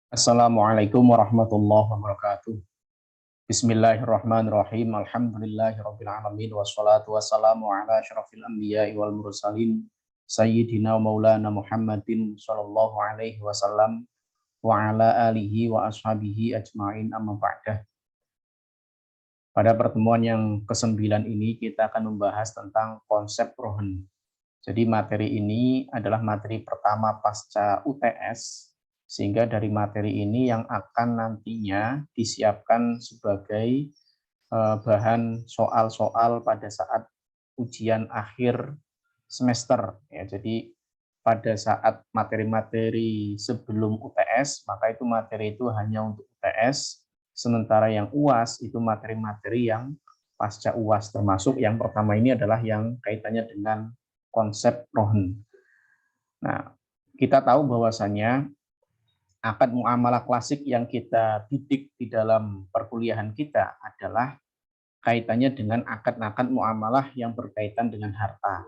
Assalamualaikum warahmatullahi wabarakatuh. Bismillahirrahmanirrahim. Alhamdulillahirabbil alamin wassalatu wassalamu ala asyrafil anbiya'i wal mursalin sayyidina wa maulana Muhammadin sallallahu alaihi wasallam wa ala alihi wa ashabihi ajmain amma ba'dah. Pada pertemuan yang ke-9 ini kita akan membahas tentang konsep rohen. Jadi materi ini adalah materi pertama pasca UTS, sehingga dari materi ini yang akan nantinya disiapkan sebagai bahan soal-soal pada saat ujian akhir semester. Ya, jadi pada saat materi-materi sebelum UTS, maka itu materi itu hanya untuk UTS, sementara yang UAS itu materi-materi yang pasca UAS, termasuk yang pertama ini adalah yang kaitannya dengan konsep rohen. Nah, kita tahu bahwasanya akad muamalah klasik yang kita didik di dalam perkuliahan kita adalah kaitannya dengan akad-akad muamalah yang berkaitan dengan harta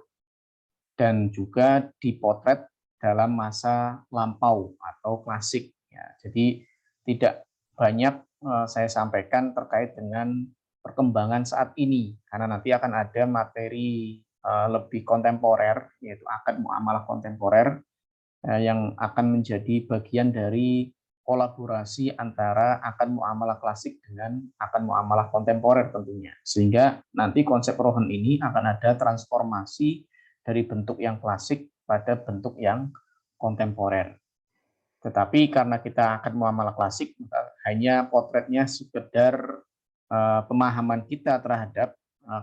dan juga dipotret dalam masa lampau atau klasik. Ya, jadi tidak banyak saya sampaikan terkait dengan perkembangan saat ini, karena nanti akan ada materi lebih kontemporer, yaitu akad muamalah kontemporer yang akan menjadi bagian dari kolaborasi antara akad muamalah klasik dengan akad muamalah kontemporer tentunya. Sehingga nanti konsep rohen ini akan ada transformasi dari bentuk yang klasik pada bentuk yang kontemporer. Tetapi karena kita akad muamalah klasik, hanya potretnya sekedar pemahaman kita terhadap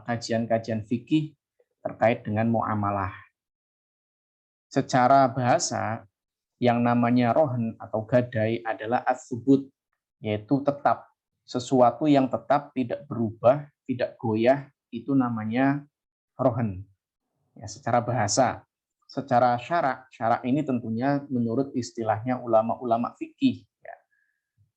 kajian-kajian fikih terkait dengan muamalah. Secara bahasa, yang namanya rohen atau gadai adalah as-subut, yaitu tetap. Sesuatu yang tetap, tidak berubah, tidak goyah, itu namanya rohen. Ya, secara bahasa. Secara syarak ini tentunya menurut istilahnya ulama-ulama fikih. Ya.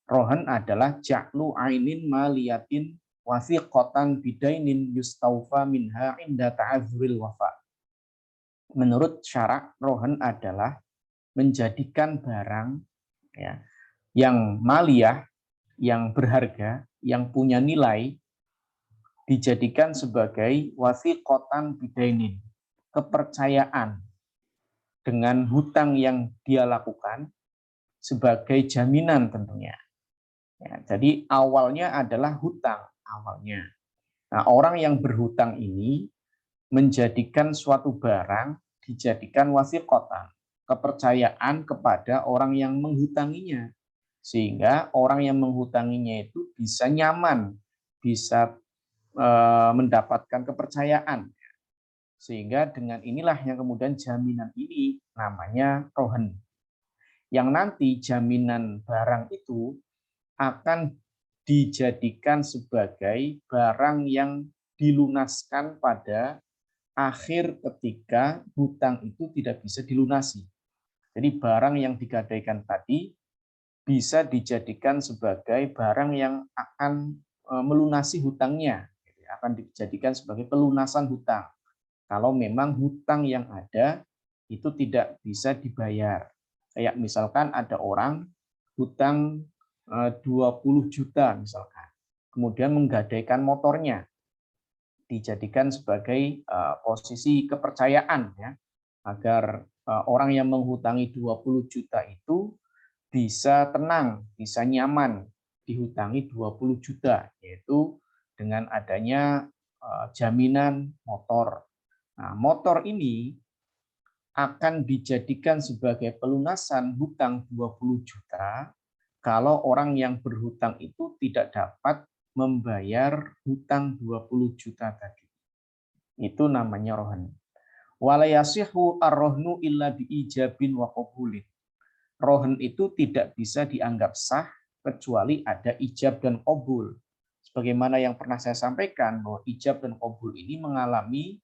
Rohen adalah ja'lu ainin maliyatin wasiqatan bidainin yustaufa minha inda ta'adzuril wafa. Menurut syarak, rohen adalah menjadikan barang ya, yang maliyah, yang berharga, yang punya nilai, dijadikan sebagai wasiqatan bidainin, kepercayaan dengan hutang yang dia lakukan sebagai jaminan tentunya. Ya, jadi awalnya adalah hutang awalnya. Nah, orang yang berhutang ini menjadikan suatu barang dijadikan wasiqatan, kepercayaan kepada orang yang menghutanginya, sehingga orang yang menghutanginya itu bisa nyaman, bisa mendapatkan kepercayaan, sehingga dengan inilah yang kemudian jaminan ini namanya rohen, yang nanti jaminan barang itu akan dijadikan sebagai barang yang dilunaskan pada akhir ketika hutang itu tidak bisa dilunasi. Jadi barang yang digadaikan tadi bisa dijadikan sebagai barang yang akan melunasi hutangnya, akan dijadikan sebagai pelunasan hutang. Kalau memang hutang yang ada itu tidak bisa dibayar. Kayak misalkan ada orang hutang 20 juta misalkan, kemudian menggadaikan motornya, dijadikan sebagai posisi kepercayaan ya, agar orang yang menghutangi 20 juta itu bisa tenang, bisa nyaman dihutangi 20 juta, yaitu dengan adanya jaminan motor. Nah, motor ini akan dijadikan sebagai pelunasan hutang 20 juta kalau orang yang berhutang itu tidak dapat membayar hutang 20 juta tadi. Itu namanya rohen. Wala yasihu ar-rohnu illa biijabin wa qabulin. Rohen itu tidak bisa dianggap sah kecuali ada ijab dan qabul. Sebagaimana yang pernah saya sampaikan bahwa ijab dan qabul ini mengalami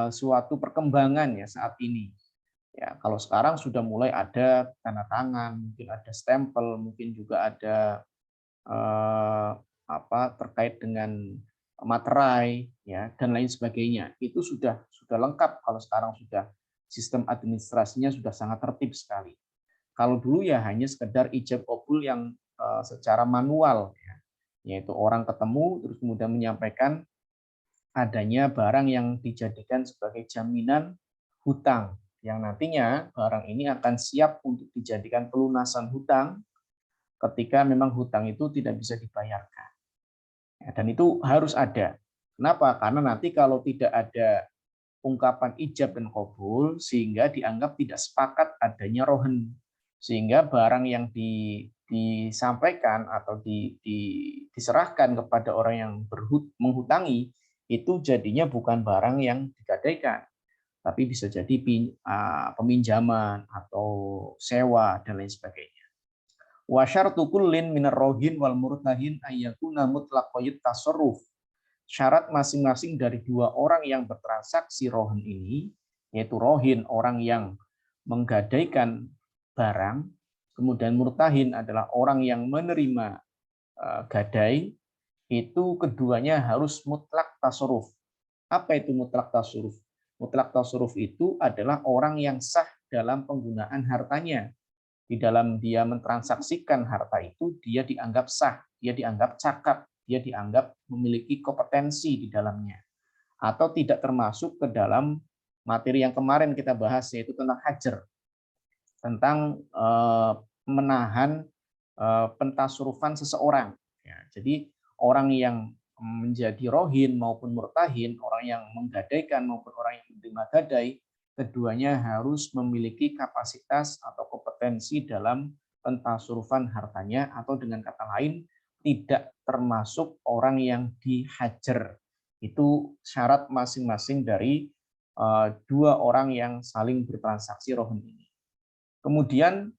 suatu perkembangan ya saat ini. Ya, kalau sekarang sudah mulai ada tanda tangan, mungkin ada stempel, mungkin juga ada terkait dengan materai ya dan lain sebagainya. Itu sudah lengkap kalau sekarang sudah sistem administrasinya sudah sangat tertib sekali. Kalau dulu ya hanya sekedar ijab kabul yang secara manual, ya, yaitu orang ketemu terus kemudian menyampaikan adanya barang yang dijadikan sebagai jaminan hutang, yang nantinya barang ini akan siap untuk dijadikan pelunasan hutang ketika memang hutang itu tidak bisa dibayarkan. Ya, dan itu harus ada. Kenapa? Karena nanti kalau tidak ada ungkapan ijab dan kabul, sehingga dianggap tidak sepakat adanya rohen. Sehingga barang yang disampaikan atau diserahkan kepada orang yang menghutangi, itu jadinya bukan barang yang digadaikan, tapi bisa jadi peminjaman atau sewa dan lain sebagainya. Wa syartu kullin minar rohin wal murtahin ayyakuna mutlaqayut tasarruf. Syarat masing-masing dari dua orang yang bertransaksi rohin ini, yaitu rohin orang yang menggadaikan barang, kemudian murtahin adalah orang yang menerima gadai, itu keduanya harus mutlak tasarruf. Apa itu mutlak tasarruf? Mutlak tasarruf itu adalah orang yang sah dalam penggunaan hartanya. Di dalam dia mentransaksikan harta itu, dia dianggap sah, dia dianggap cakap, dia dianggap memiliki kompetensi di dalamnya. Atau tidak termasuk ke dalam materi yang kemarin kita bahas, yaitu tentang hajar, tentang menahan pentasurufan seseorang. Ya, jadi orang yang menjadi rohin maupun murtahin, orang yang menggadaikan maupun orang yang menerima gadai, keduanya harus memiliki kapasitas atau kompetensi dalam pentasurufan hartanya, atau dengan kata lain tidak termasuk orang yang dihajar. Itu syarat masing-masing dari dua orang yang saling bertransaksi rohin ini. Kemudian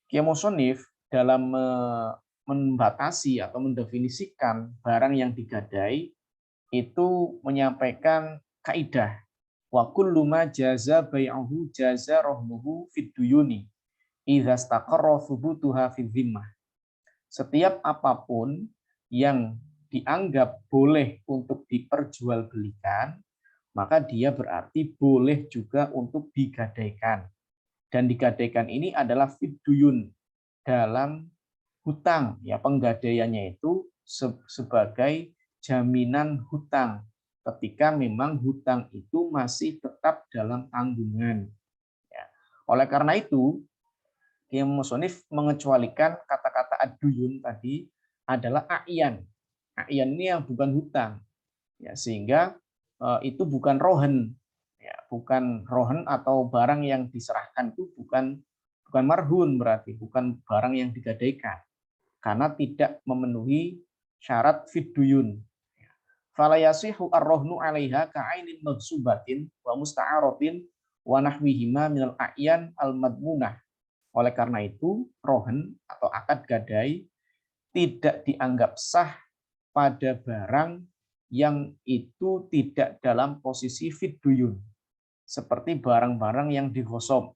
Kiai Musonif dalam membatasi atau mendefinisikan barang yang digadai itu menyampaikan kaidah wa kullu ma jaza bai'uhu jaza rahmuhu fid duyuni idza istaqarra thubutuha fi dhimmah. Setiap apapun yang dianggap boleh untuk diperjualbelikan, maka dia berarti boleh juga untuk digadaikan. Dan digadaikan ini adalah fid duyun, dalam hutang, ya, penggadaiannya itu sebagai jaminan hutang ketika memang hutang itu masih tetap dalam tanggungan. Ya. Oleh karena itu, Kiai Musonif mengecualikan kata-kata ad-duyun tadi adalah a'yan. A'yan ini yang bukan hutang, ya, sehingga itu bukan rohen, ya, bukan rohen atau barang yang diserahkan itu bukan marhun, berarti bukan barang yang digadaikan karena tidak memenuhi syarat fidduyun. Fala yasihu ar-rohnu 'alaiha ka'ainin maghsubatin wa musta'aratin wa nahwihima minal a'yan al-madmunah. Oleh karena itu, rohen atau akad gadai tidak dianggap sah pada barang yang itu tidak dalam posisi fidduyun, seperti barang-barang yang digosok,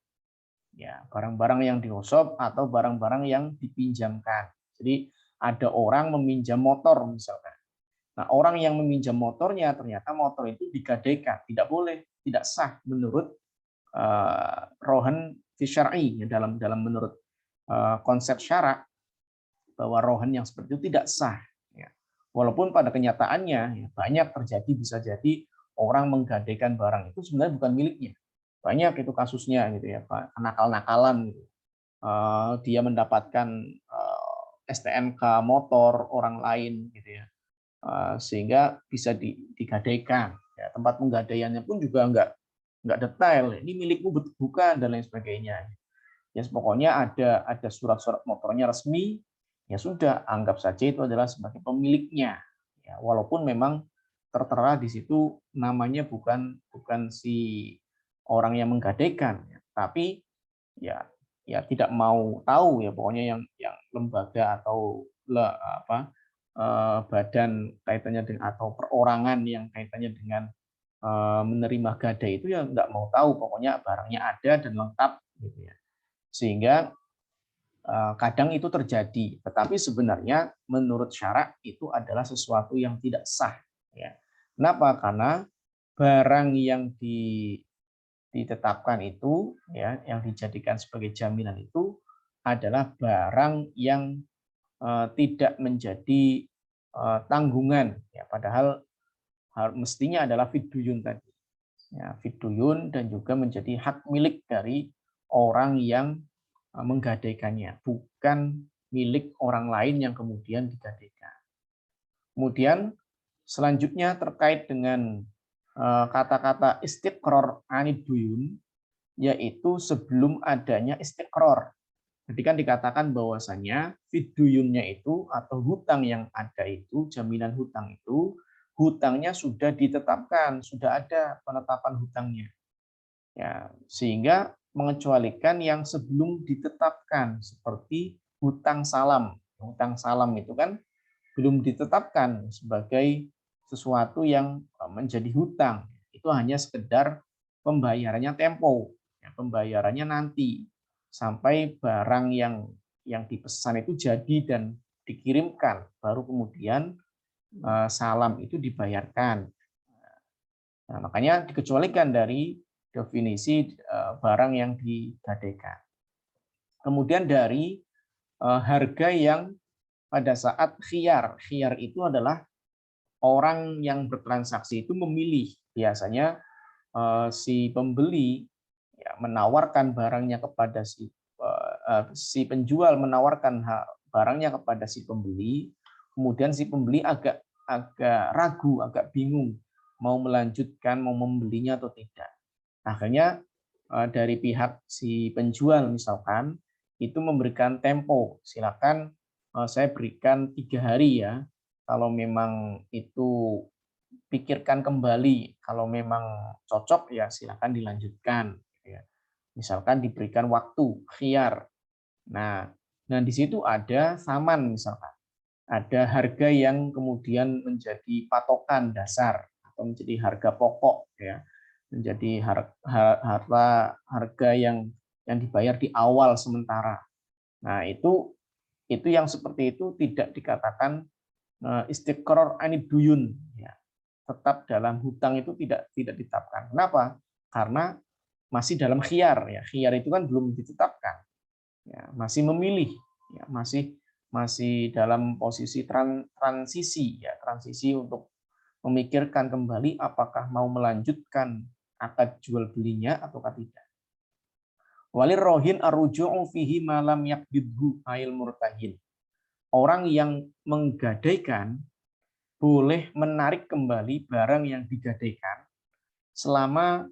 ya, barang-barang yang digosok atau barang-barang yang dipinjamkan. Jadi ada orang meminjam motor misalkan. Nah, orang yang meminjam motornya ternyata motor itu digadaikan, tidak boleh, tidak sah menurut rohan fi syar'i, ya, dalam menurut konsep syarak, bahwa rohan yang seperti itu tidak sah. Ya. Walaupun pada kenyataannya ya, banyak terjadi, bisa jadi orang menggadaikan barang itu sebenarnya bukan miliknya. Banyak itu kasusnya gitu ya, Pak, nakal-nakalan gitu. Dia mendapatkan STNK motor orang lain gitu ya. Sehingga bisa digadaikan. Ya, tempat penggadaiannya pun juga nggak detail. Ini milikmu bukan dan lain sebagainya. Ya, pokoknya ada surat-surat motornya resmi, ya sudah, anggap saja itu adalah sebagai pemiliknya. Ya, walaupun memang tertera di situ namanya bukan si orang yang menggadaikan, ya, tapi ya tidak mau tahu, ya, pokoknya yang lembaga atau badan kaitannya dengan atau perorangan yang kaitannya dengan menerima gadai itu ya nggak mau tahu, pokoknya barangnya ada dan lengkap gitu ya. Sehingga kadang itu terjadi, tetapi sebenarnya menurut syarak itu adalah sesuatu yang tidak sah, ya. Kenapa? Karena barang yang ditetapkan itu, ya, yang dijadikan sebagai jaminan itu adalah barang yang tidak menjadi tanggungan, ya, padahal mestinya adalah fiduyun tadi. Ya, fiduyun dan juga menjadi hak milik dari orang yang menggadaikannya, bukan milik orang lain yang kemudian digadaikan. Kemudian selanjutnya terkait dengan kata-kata istiqror anid duyun, yaitu sebelum adanya istiqror. Jadi kan dikatakan bahwasanya fiduyunnya itu atau hutang yang ada itu, jaminan hutang itu, hutangnya sudah ditetapkan, sudah ada penetapan hutangnya. Ya, sehingga mengecualikan yang sebelum ditetapkan seperti hutang salam. Hutang salam itu kan belum ditetapkan sebagai sesuatu yang menjadi hutang. Itu hanya sekedar pembayarannya tempo, ya, pembayarannya nanti sampai barang yang dipesan itu jadi dan dikirimkan, baru kemudian salam itu dibayarkan. Nah, makanya dikecualikan dari definisi barang yang digadaikan. Kemudian dari harga yang pada saat khiyar. Khiyar itu adalah orang yang bertransaksi itu memilih. Biasanya si pembeli ya, menawarkan barangnya kepada si penjual menawarkan barangnya kepada si pembeli, kemudian si pembeli agak ragu, agak bingung mau melanjutkan, mau membelinya atau tidak. Akhirnya dari pihak si penjual misalkan itu memberikan tempo, silakan saya berikan 3 hari ya. Kalau memang itu pikirkan kembali, kalau memang cocok ya silakan dilanjutkan. Ya. Misalkan diberikan waktu khiyar. Nah, di situ ada saman misalkan, ada harga yang kemudian menjadi patokan dasar atau menjadi harga pokok ya, menjadi harga yang dibayar di awal sementara. Nah, itu yang seperti itu tidak dikatakan istiqror anid duyun, ya. Tetap dalam hutang itu tidak ditetapkan. Kenapa? Karena masih dalam khiyar, ya. Khiyar itu kan belum ditetapkan, ya. Masih memilih, ya. Masih dalam posisi transisi, ya. Transisi untuk memikirkan kembali apakah mau melanjutkan akad jual belinya ataukah tidak. Walir rohin arruju'u fihi malam yakbidhu ail murtahin. Orang yang menggadaikan boleh menarik kembali barang yang digadaikan selama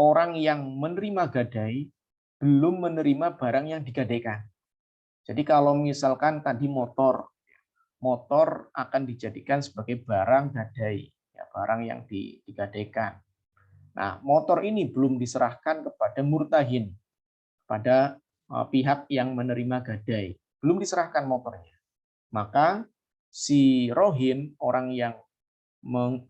orang yang menerima gadai belum menerima barang yang digadaikan. Jadi kalau misalkan tadi motor akan dijadikan sebagai barang gadai, ya, barang yang digadaikan. Nah, motor ini belum diserahkan kepada murtahin, pada pihak yang menerima gadai, belum diserahkan motornya. Maka si rohin, orang yang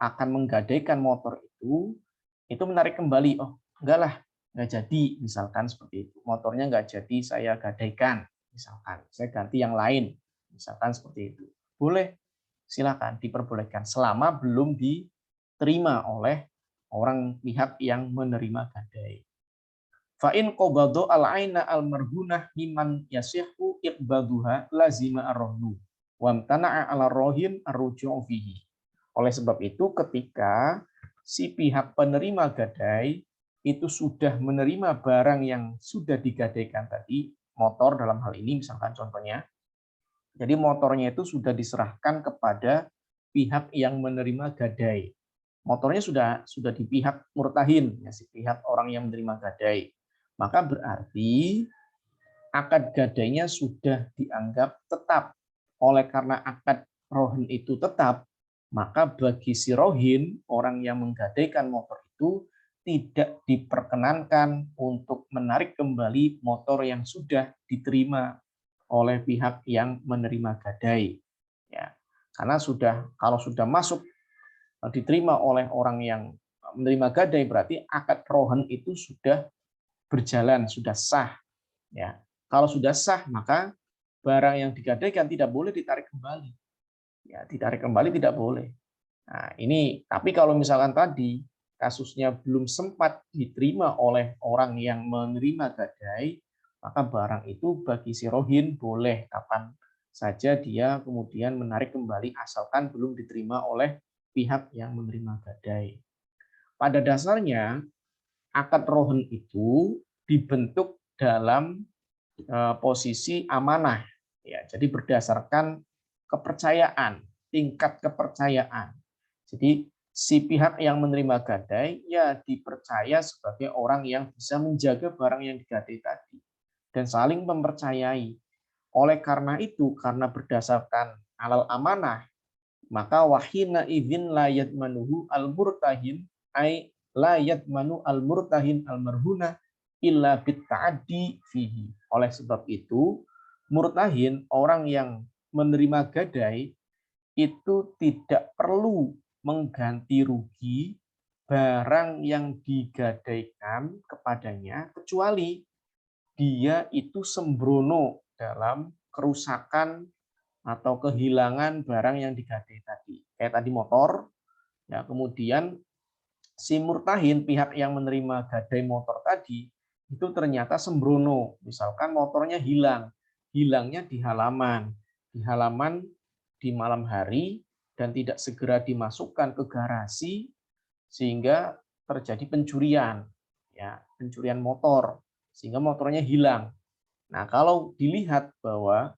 akan menggadaikan motor itu menarik kembali, oh enggak lah, nggak jadi, misalkan seperti itu. Motornya nggak jadi saya gadaikan, misalkan, saya ganti yang lain, misalkan seperti itu. Boleh, silakan, diperbolehkan, selama belum diterima oleh orang pihak yang menerima gadai. Fa'in qobado al-aina al-marhunah miman yasihu iqbaduha lazima ar-rohnu wamtana'a ala rohin ar-ruju'u fihi. Oleh sebab itu ketika si pihak penerima gadai itu sudah menerima barang yang sudah digadaikan tadi, motor dalam hal ini misalkan contohnya, jadi motornya itu sudah diserahkan kepada pihak yang menerima gadai. Motornya sudah di pihak murtahin, ya, si pihak orang yang menerima gadai. Maka berarti akad gadainya sudah dianggap tetap. Oleh karena akad rohin itu tetap, maka bagi si rohin, orang yang menggadaikan motor itu, tidak diperkenankan untuk menarik kembali motor yang sudah diterima oleh pihak yang menerima gadai. Ya, karena kalau sudah masuk diterima oleh orang yang menerima gadai, berarti akad rohin itu sudah berjalan, sudah sah. Ya, kalau sudah sah, maka barang yang digadaikan tidak boleh ditarik kembali. Ya, ditarik kembali tidak boleh. Nah, ini tapi kalau misalkan tadi kasusnya belum sempat diterima oleh orang yang menerima gadai, maka barang itu bagi si rohin boleh kapan saja dia kemudian menarik kembali asalkan belum diterima oleh pihak yang menerima gadai. Pada dasarnya akad rohin itu dibentuk dalam posisi amanah, ya. Jadi berdasarkan kepercayaan, tingkat kepercayaan. Jadi si pihak yang menerima gadai ya dipercaya sebagai orang yang bisa menjaga barang yang digadai tadi dan saling mempercayai. Oleh karena itu, karena berdasarkan alal amanah, maka wahina idzin la yadmanuhu al-murtahin ay la yadmanu al-murtahin al-marhuna illa bitta'addi fihi. Oleh sebab itu, murtahin, orang yang menerima gadai, itu tidak perlu mengganti rugi barang yang digadaikan kepadanya kecuali dia itu sembrono dalam kerusakan atau kehilangan barang yang digadai tadi. Kayak tadi motor, ya kemudian si murtahin, pihak yang menerima gadai motor tadi, itu ternyata sembrono. Misalkan motornya hilang, hilangnya di halaman di malam hari dan tidak segera dimasukkan ke garasi sehingga terjadi pencurian, ya pencurian motor sehingga motornya hilang. Nah, kalau dilihat bahwa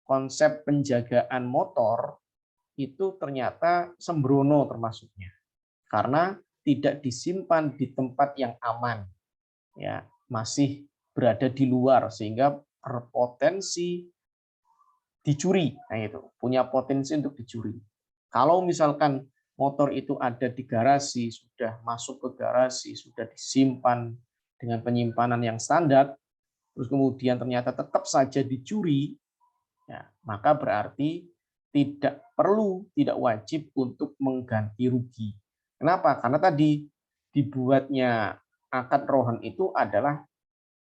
konsep penjagaan motor itu ternyata sembrono termasuknya karena tidak disimpan di tempat yang aman, ya masih berada di luar sehingga berpotensi dicuri. Nah, itu punya potensi untuk dicuri. Kalau misalkan motor itu ada di garasi, sudah masuk ke garasi, sudah disimpan dengan penyimpanan yang standar, terus kemudian ternyata tetap saja dicuri, ya, maka berarti tidak wajib untuk mengganti rugi. Kenapa? Karena tadi dibuatnya akad rohan itu adalah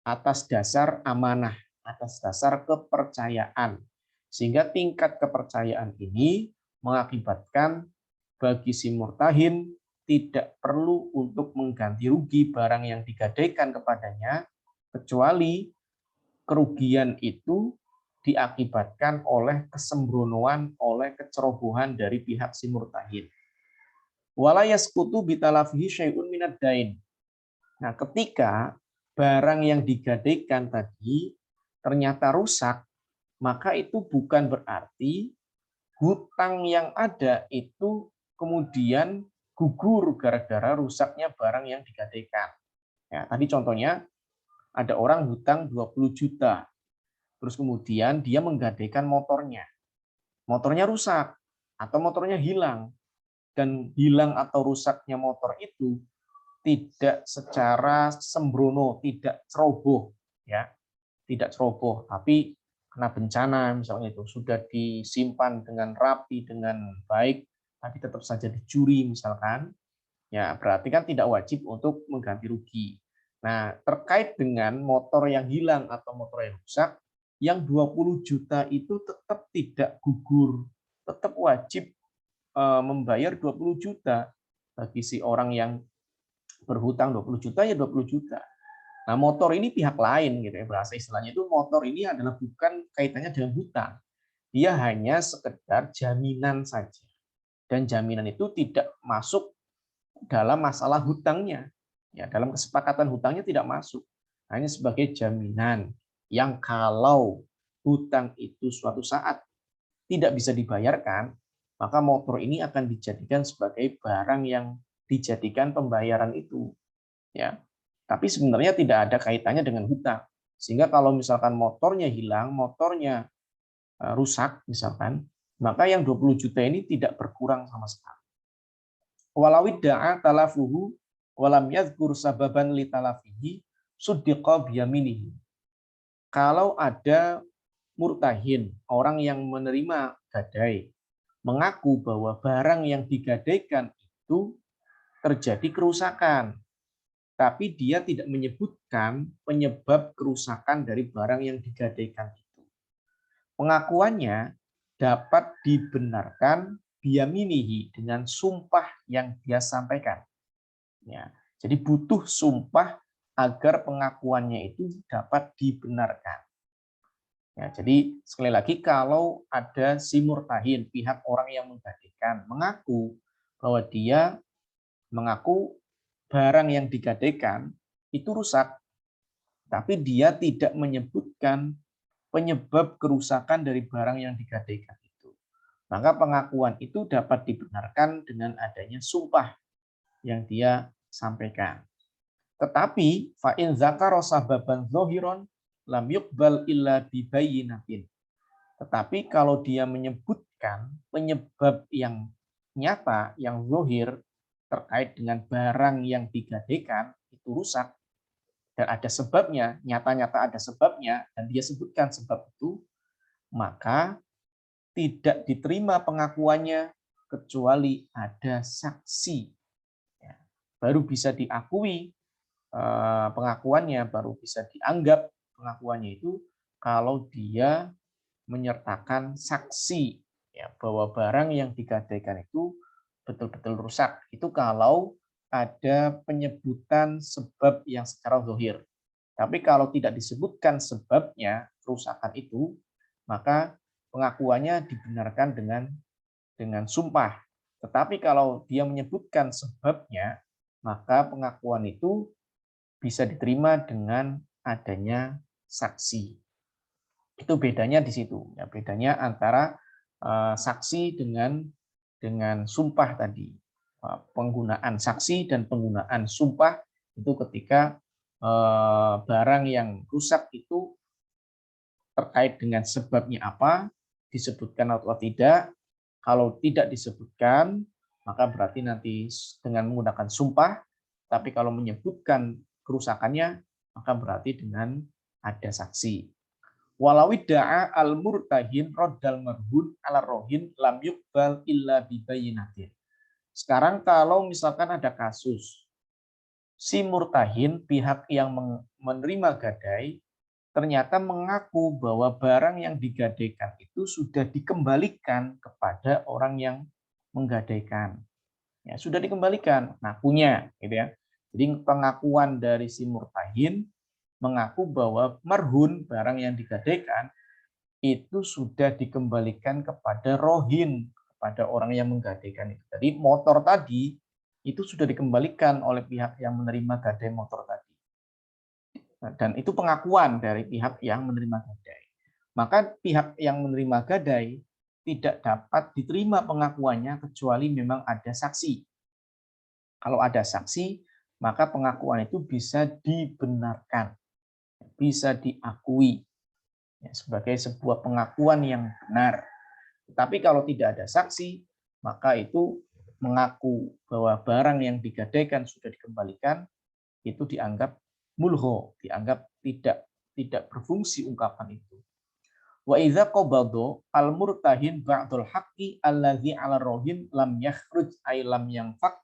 atas dasar amanah, atas dasar kepercayaan. Sehingga tingkat kepercayaan ini mengakibatkan bagi si murtahin tidak perlu untuk mengganti rugi barang yang digadaikan kepadanya, kecuali kerugian itu diakibatkan oleh kesembronoan, oleh kecerobohan dari pihak si murtahin. Wala yasqutu bitalafihi syai'un minad dain. Nah, ketika barang yang digadaikan tadi ternyata rusak, maka itu bukan berarti hutang yang ada itu kemudian gugur gara-gara rusaknya barang yang digadaikan. Ya, tadi contohnya ada orang hutang 20 juta. Terus kemudian dia menggadaikan motornya. Motornya rusak atau motornya hilang. Dan hilang atau rusaknya motor itu tidak secara sembrono, tidak ceroboh, ya, tidak ceroboh, tapi kena bencana misalnya itu sudah disimpan dengan rapi, dengan baik, tapi tetap saja dicuri misalkan, ya berarti kan tidak wajib untuk mengganti rugi. Nah, terkait dengan motor yang hilang atau motor yang rusak, yang 20 juta itu tetap tidak gugur, tetap wajib membayar 20 juta bagi si orang yang berhutang 20 juta ya 20 juta. Nah, motor ini pihak lain gitu ya, bahasa istilahnya itu motor ini adalah bukan kaitannya dengan hutang. Dia hanya sekedar jaminan saja. Dan jaminan itu tidak masuk dalam masalah hutangnya. Ya, dalam kesepakatan hutangnya tidak masuk. Hanya sebagai jaminan yang kalau hutang itu suatu saat tidak bisa dibayarkan, maka motor ini akan dijadikan sebagai barang yang dijadikan pembayaran itu. Ya, tapi sebenarnya tidak ada kaitannya dengan hutang. Sehingga kalau misalkan motornya hilang, motornya rusak misalkan, maka yang 20 juta ini tidak berkurang sama sekali. Walau da'a talafuhu walam yadhkur sababan li talafihi suddiqa biyaminihi. Kalau ada murtahin, orang yang menerima gadai, mengaku bahwa barang yang digadaikan itu terjadi kerusakan, tapi dia tidak menyebutkan penyebab kerusakan dari barang yang digadaikan itu. Pengakuannya dapat dibenarkan biyaminihi dengan sumpah yang dia sampaikan. Ya, jadi butuh sumpah agar pengakuannya itu dapat dibenarkan. Ya, jadi sekali lagi kalau ada si murtahin, pihak orang yang menggadaikan, mengaku bahwa dia mengaku barang yang digadaikan itu rusak, tapi dia tidak menyebutkan penyebab kerusakan dari barang yang digadaikan itu. Maka pengakuan itu dapat dibenarkan dengan adanya sumpah yang dia sampaikan. Tetapi fa in dzakara sababan dzahiran lam yuqbal illa bi bayyinatin. Tetapi kalau dia menyebutkan penyebab yang nyata, yang zahir terkait dengan barang yang digadaikan itu rusak dan ada sebabnya, nyata-nyata ada sebabnya dan dia sebutkan sebab itu, maka tidak diterima pengakuannya kecuali ada saksi. Ya, baru bisa diakui pengakuannya, baru bisa dianggap pengakuannya itu kalau dia menyertakan saksi ya, bahwa barang yang digadaikan itu betul-betul rusak. Itu kalau ada penyebutan sebab yang secara zahir. Tapi kalau tidak disebutkan sebabnya kerusakan itu, maka pengakuannya dibenarkan dengan sumpah. Tetapi kalau dia menyebutkan sebabnya, maka pengakuan itu bisa diterima dengan adanya saksi. Itu bedanya di situ. Ya, bedanya antara saksi dengan sumpah tadi. Penggunaan saksi dan penggunaan sumpah itu ketika barang yang rusak itu terkait dengan sebabnya apa, disebutkan atau tidak. Kalau tidak disebutkan, maka berarti nanti dengan menggunakan sumpah, tapi kalau menyebutkan kerusakannya, maka berarti dengan ada saksi. Walau da'a al-murtahin raddal marhun ala rohin lam yuqbal illa bibayinatin. Sekarang kalau misalkan ada kasus, si murtahin, pihak yang menerima gadai, ternyata mengaku bahwa barang yang digadaikan itu sudah dikembalikan kepada orang yang menggadaikan. Ya, sudah dikembalikan, ngakunya, gitu ya. Jadi pengakuan dari si murtahin mengaku bahwa marhun, barang yang digadaikan, itu sudah dikembalikan kepada rohin, kepada orang yang menggadaikan itu. Jadi motor tadi itu sudah dikembalikan oleh pihak yang menerima gadai motor tadi. Dan itu pengakuan dari pihak yang menerima gadai. Maka pihak yang menerima gadai tidak dapat diterima pengakuannya kecuali memang ada saksi. Kalau ada saksi, maka pengakuan itu bisa dibenarkan, bisa diakui sebagai sebuah pengakuan yang benar. Tetapi kalau tidak ada saksi, maka itu mengaku bahwa barang yang digadaikan sudah dikembalikan, itu dianggap mulho, dianggap tidak berfungsi ungkapan itu. Wa idza qabadha al-murtahin ba'dul haqqi allazi 'ala rohin lam yakhruj ay lam yanfaq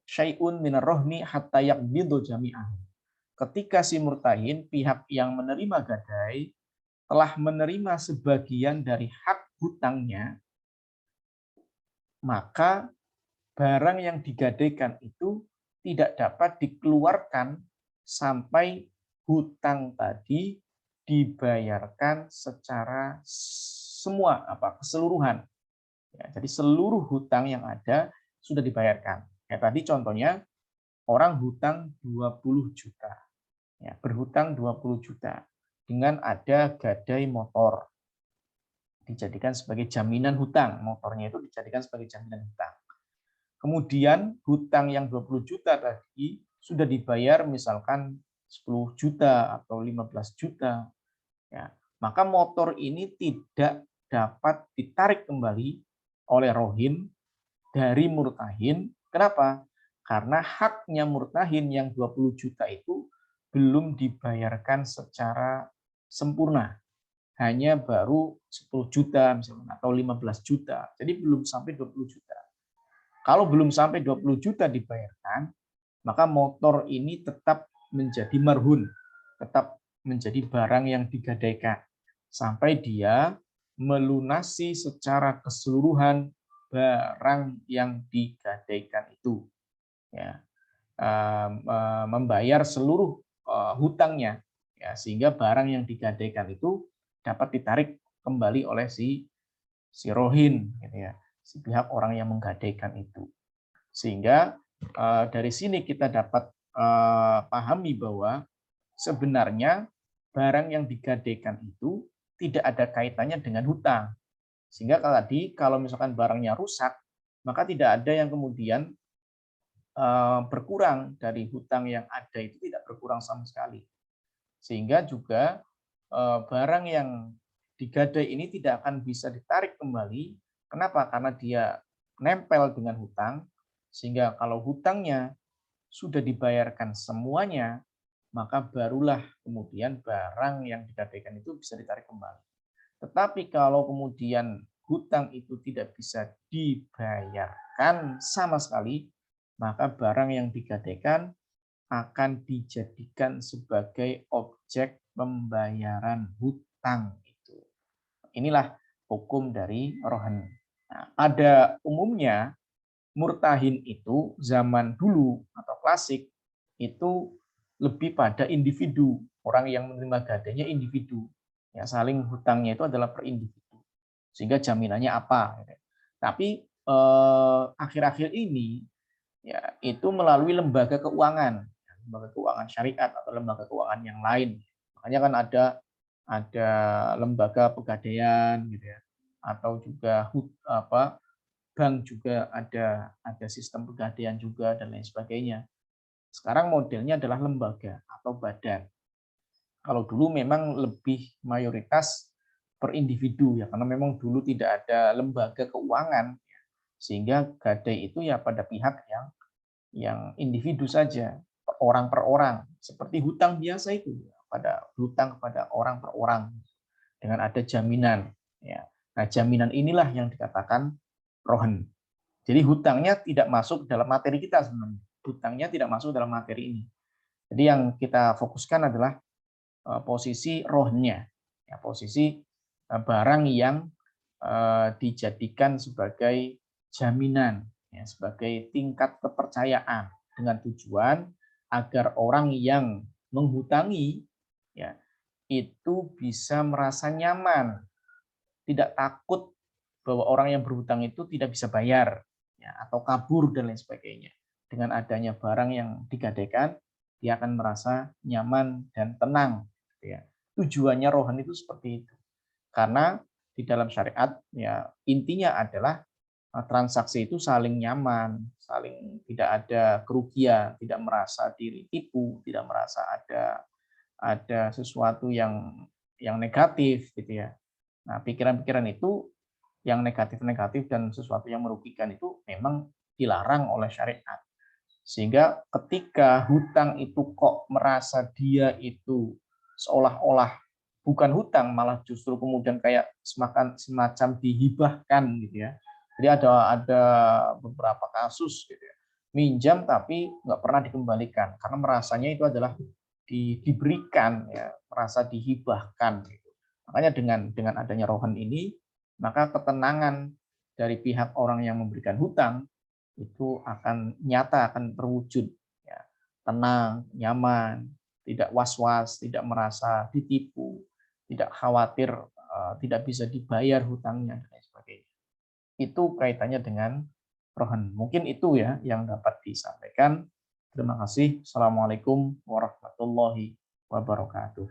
syai'un minar rohni hatta yaqbidu jami'ahu. Ketika si murtahin, pihak yang menerima gadai, telah menerima sebagian dari hak hutangnya, maka barang yang digadaikan itu tidak dapat dikeluarkan sampai hutang tadi dibayarkan secara semua keseluruhan. Ya, jadi seluruh hutang yang ada sudah dibayarkan. Ya, tadi contohnya orang hutang 20 juta. Ya, berhutang 20 juta dengan ada gadai motor. Dijadikan sebagai jaminan hutang. Motornya itu dijadikan sebagai jaminan hutang. Kemudian hutang yang 20 juta tadi sudah dibayar misalkan 10 juta atau 15 juta. Ya, maka motor ini tidak dapat ditarik kembali oleh rohin dari murtahin. Kenapa? Karena haknya murtahin yang 20 juta itu belum dibayarkan secara sempurna. Hanya baru 10 juta misalnya, atau 15 juta. Jadi belum sampai 20 juta. Kalau belum sampai 20 juta dibayarkan, maka motor ini tetap menjadi marhun, tetap menjadi barang yang digadaikan sampai dia melunasi secara keseluruhan barang yang digadaikan itu. Ya. membayar seluruh hutangnya, ya, sehingga barang yang digadaikan itu dapat ditarik kembali oleh si rohin, gitu ya, si pihak orang yang menggadaikan itu. Sehingga dari sini kita dapat pahami bahwa sebenarnya barang yang digadaikan itu tidak ada kaitannya dengan hutang. Sehingga kalau misalkan barangnya rusak, maka tidak ada yang kemudian berkurang dari hutang yang ada, itu tidak berkurang sama sekali. Sehingga juga barang yang digadai ini tidak akan bisa ditarik kembali. Kenapa? Karena dia nempel dengan hutang, sehingga kalau hutangnya sudah dibayarkan semuanya, maka barulah kemudian barang yang digadaikan itu bisa ditarik kembali. Tetapi kalau kemudian hutang itu tidak bisa dibayarkan sama sekali, maka barang yang digadaikan akan dijadikan sebagai objek pembayaran hutang itu. Inilah hukum dari rohan. Nah, pada umumnya murtahin itu zaman dulu atau klasik itu lebih pada individu, orang yang menerima gadainya individu. Ya, saling hutangnya itu adalah per individu. Sehingga jaminannya apa? Tapi akhir-akhir ini ya itu melalui lembaga keuangan syariat atau lembaga keuangan yang lain. Makanya kan ada lembaga pegadaian gitu ya, atau juga bank juga ada sistem pegadaian juga dan lain sebagainya. Sekarang modelnya adalah lembaga atau badan. Kalau dulu memang lebih mayoritas per individu ya, karena memang dulu tidak ada lembaga keuangan, sehingga gadai itu ya pada pihak yang individu saja, orang per orang, seperti hutang biasa itu, pada hutang kepada orang per orang dengan ada jaminan. Ya. Nah, jaminan inilah yang dikatakan rohan. Jadi hutangnya tidak masuk dalam materi kita sebenarnya. Hutangnya tidak masuk dalam materi ini. Jadi yang kita fokuskan adalah posisi rohnya, ya, posisi barang yang dijadikan sebagai jaminan, ya, sebagai tingkat kepercayaan dengan tujuan agar orang yang menghutangi ya itu bisa merasa nyaman, tidak takut bahwa orang yang berhutang itu tidak bisa bayar ya, atau kabur dan lain sebagainya. Dengan adanya barang yang digadaikan, dia akan merasa nyaman dan tenang. Ya. Tujuannya rohan itu seperti itu. Karena di dalam syariat ya intinya adalah transaksi itu saling nyaman, saling tidak ada kerugian, tidak merasa diri tipu, tidak merasa ada sesuatu yang negatif gitu ya. Nah, pikiran-pikiran itu yang negatif-negatif dan sesuatu yang merugikan itu memang dilarang oleh syariat. Sehingga ketika hutang itu kok merasa dia itu seolah-olah bukan hutang, malah justru kemudian kayak semacam dihibahkan gitu ya. Jadi ada beberapa kasus gitu ya, minjam tapi nggak pernah dikembalikan karena merasanya itu adalah diberikan ya, merasa dihibahkan gitu. Makanya dengan adanya rohan ini, maka ketenangan dari pihak orang yang memberikan hutang itu akan nyata, akan terwujud ya. Tenang, nyaman, tidak was-was, tidak merasa ditipu, tidak khawatir tidak bisa dibayar hutangnya dan lain sebagainya. Itu kaitannya dengan rohan. Mungkin itu ya yang dapat disampaikan. Terima kasih. Assalamualaikum warahmatullahi wabarakatuh.